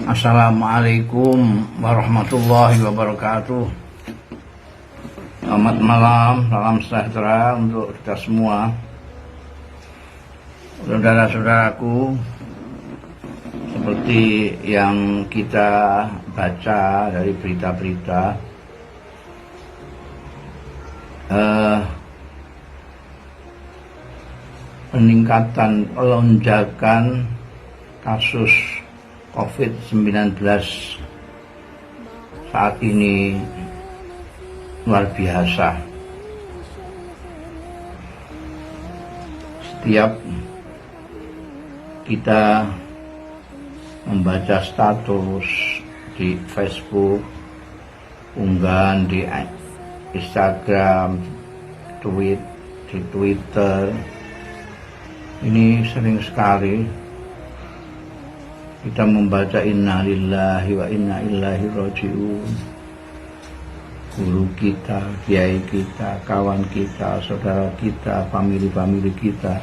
Assalamualaikum warahmatullahi wabarakatuh. Selamat malam, salam sejahtera untuk kita semua. Saudara-saudaraku, seperti yang kita baca dari berita-berita, peningkatan lonjakan kasus COVID-19 saat ini luar biasa. Setiap kita membaca status di Facebook, unggahan di Instagram, di Twitter, ini sering sekali kita membaca inna lillahi wa inna ilaihi raji'un. Guru kita, kiai kita, kawan kita, saudara kita, famili kita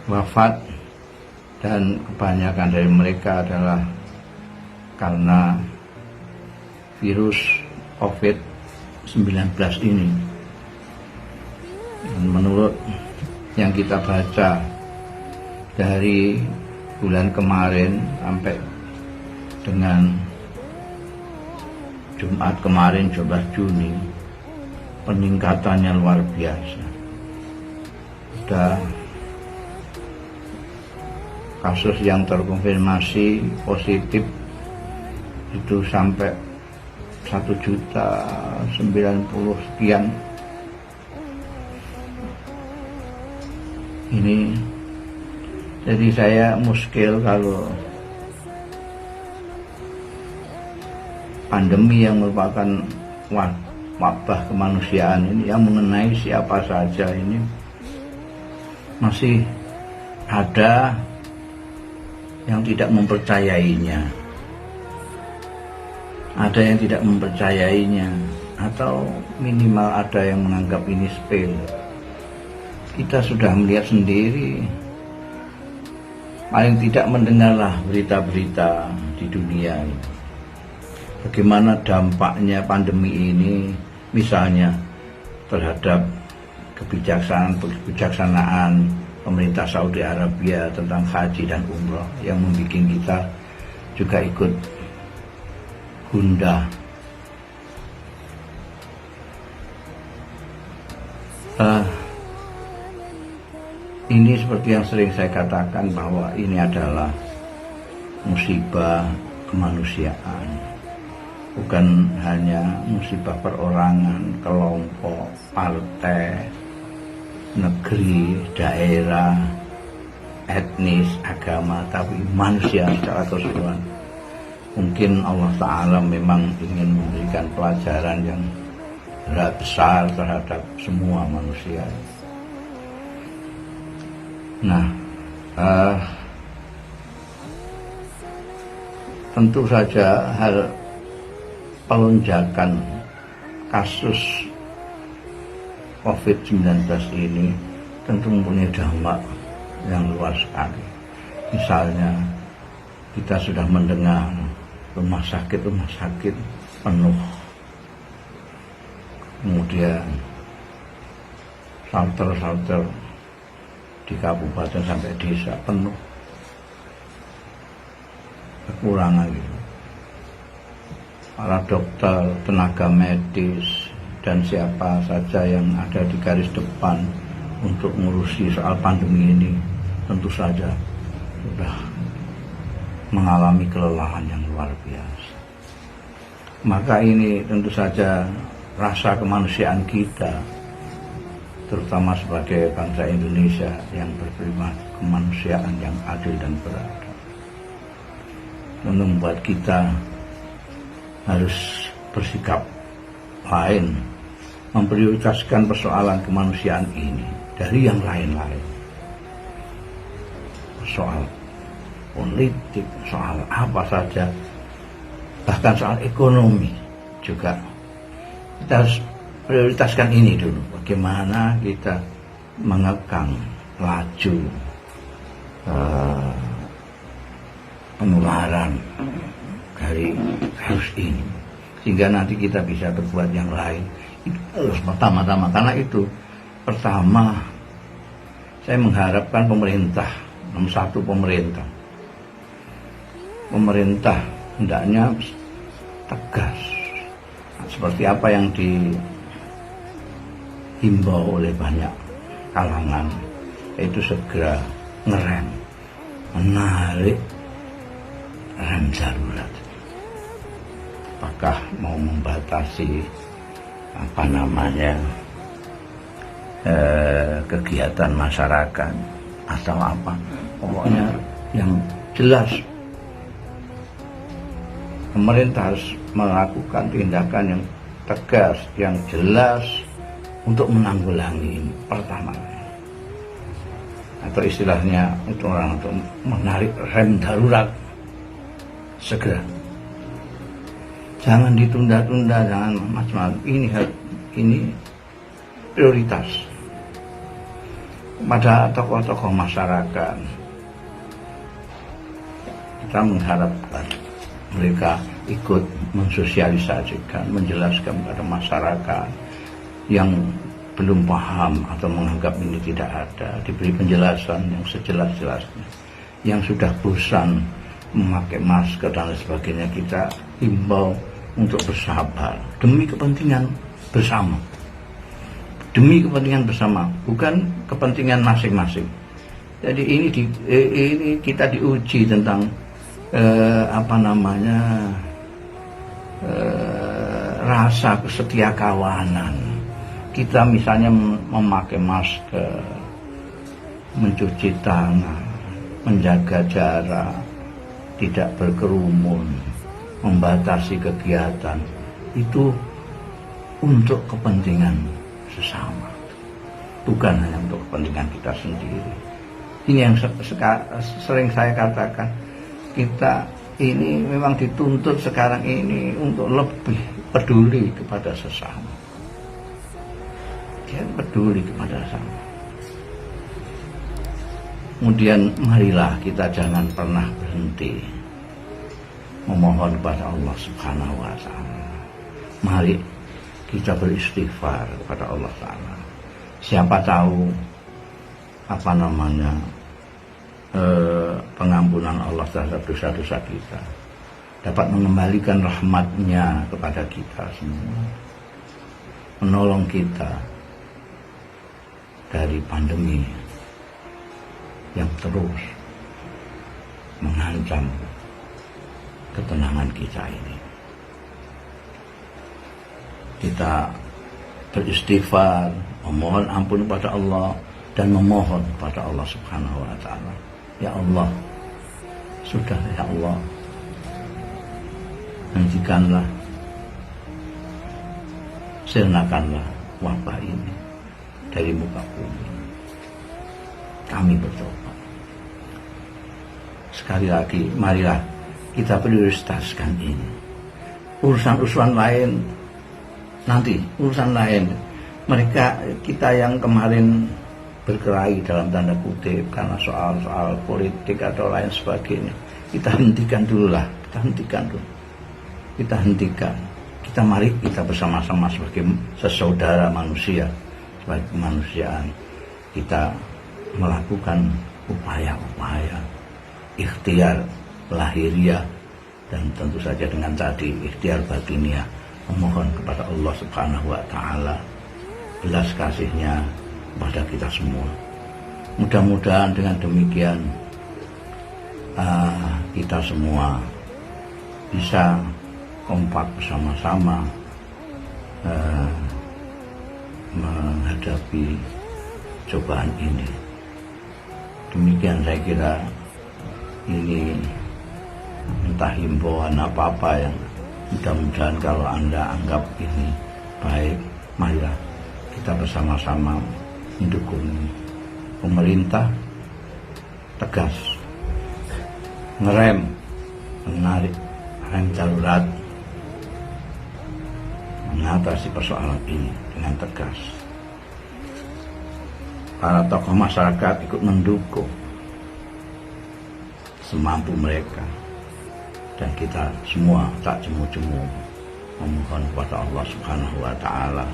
wafat, dan kebanyakan dari mereka adalah karena virus COVID-19 ini. Dan menurut yang kita baca dari bulan kemarin sampai dengan Jumat kemarin 12 Juni, peningkatannya luar biasa. Sudah kasus yang terkonfirmasi positif itu sampai 1.090 sekian. Ini jadi saya muskil kalau pandemi yang merupakan wabah kemanusiaan ini yang mengenai siapa saja ini masih ada yang tidak mempercayainya, ada yang tidak mempercayainya, atau minimal ada yang menganggap ini sepele. Kita sudah melihat sendiri, paling tidak mendengarlah berita-berita di dunia ini, bagaimana dampaknya pandemi ini, misalnya terhadap kebijaksanaan pemerintah Saudi Arabia tentang haji dan umroh yang membuat kita juga ikut gundah. Ini seperti yang sering saya katakan bahwa ini adalah musibah kemanusiaan, bukan hanya musibah perorangan, kelompok, partai, negeri, daerah, etnis, agama, tapi manusia secara keseluruhan. Mungkin Allah Ta'ala memang ingin memberikan pelajaran yang besar terhadap semua manusia. Nah, tentu saja hal pelonjakan kasus COVID-19 ini tentu mempunyai dampak yang luas sekali. Misalnya kita sudah mendengar rumah sakit penuh, kemudian shelter di kabupaten sampai desa penuh, kekurangan gitu. Para dokter, tenaga medis, dan siapa saja yang ada di garis depan untuk mengurusi soal pandemi ini tentu saja sudah mengalami kelelahan yang luar biasa. Maka ini tentu saja rasa kemanusiaan kita, terutama sebagai bangsa Indonesia yang berprima kemanusiaan yang adil dan beradab, membuat kita harus bersikap lain, memprioritaskan persoalan kemanusiaan ini dari yang lain-lain. Soal politik, soal apa saja, bahkan soal ekonomi juga kita harus prioritaskan ini dulu. Bagaimana kita mengekang laju uh, penularan dari virus ini, sehingga nanti kita bisa berbuat yang lain. Itu harus pertama-tama, karena itu pertama saya mengharapkan pemerintah, nomor satu pemerintah hendaknya tegas seperti apa yang dihimbau oleh banyak kalangan, yaitu segera ngerem, menarik rem darurat. Apakah mau membatasi kegiatan masyarakat atau apa, pokoknya yang jelas pemerintah harus melakukan tindakan yang tegas, yang jelas untuk menanggulangi ini pertama, atau istilahnya itu orang untuk menarik rem darurat segera. Jangan ditunda-tunda, jangan macam-macam. Ini prioritas pada tokoh-tokoh masyarakat. Kita mengharapkan mereka ikut mensosialisasikan, menjelaskan kepada masyarakat yang belum paham atau menganggap ini tidak ada, diberi penjelasan yang sejelas-jelasnya. Yang sudah bosan memakai masker dan lain sebagainya, kita himbau untuk bersabar demi kepentingan bersama. Demi kepentingan bersama, bukan kepentingan masing-masing. Jadi ini kita diuji tentang rasa kesetia kawanan. Kita misalnya memakai masker, mencuci tangan, menjaga jarak, tidak berkerumun, membatasi kegiatan, itu untuk kepentingan sesama, bukan hanya untuk kepentingan kita sendiri. Ini yang sering saya katakan, kita ini memang dituntut sekarang ini untuk lebih peduli kepada sesama. Dia peduli kepada sesama. Kemudian marilah kita jangan pernah berhenti memohon kepada Allah Subhanahu wa Ta'ala. Mari kita beristighfar kepada Allah Ta'ala. Siapa tahu pengampunan Allah terhadap dosa-dosa kita dapat mengembalikan rahmatnya kepada kita semua, menolong kita dari pandemi yang terus mengancam ketenangan kita ini. Kita beristighfar, memohon ampun kepada Allah, dan memohon kepada Allah Subhanahu wa Ta'ala. Ya Allah, sudah ya Allah, hentikanlah, sirnakanlah wabah ini dari muka bumi. Kami bertobat. Sekali lagi, marilah kita prioritaskan ini. Urusan-urusan lain nanti, urusan lain. Kita yang kemarin berkelahi dalam tanda kutip karena soal-soal politik atau lain sebagainya, kita hentikan dulu lah. Kita hentikan. Mari kita bersama-sama sebagai sesaudara manusia, sebagai kemanusiaan, kita melakukan upaya-upaya ikhtiar lahiriah dan tentu saja dengan tadi ikhtiar batiniah, memohon kepada Allah Subhanahu wa Ta'ala belas kasihnya kepada kita semua. Mudah-mudahan dengan demikian kita semua bisa kompak bersama-sama menghadapi cobaan ini. Demikian saya kira, ini entah himbauan apa-apa yang mudah-mudahan kalau Anda anggap ini baik, marilah kita bersama-sama mendukung pemerintah tegas ngerem, menarik rem darurat, mengatasi persoalan ini dengan tegas. Para tokoh masyarakat ikut mendukung semampu mereka, dan kita semua tak jemu-jemu memohon kepada Allah Subhanahu wa Ta'ala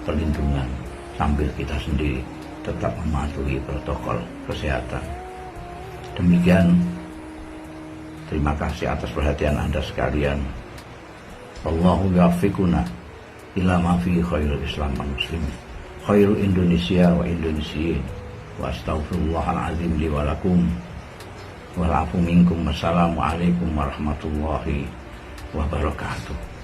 perlindungan sambil kita sendiri tetap mematuhi protokol kesehatan. Demikian, terima kasih atas perhatian Anda sekalian. Allahu yafiquna ila ma fi khairul Islam wal muslimin, khairul Indonesia wa Indonesiin, wa astaghfirullahaladzim li wa lakum wal afu minkum. Wassalamualaikum warahmatullahi wabarakatuh.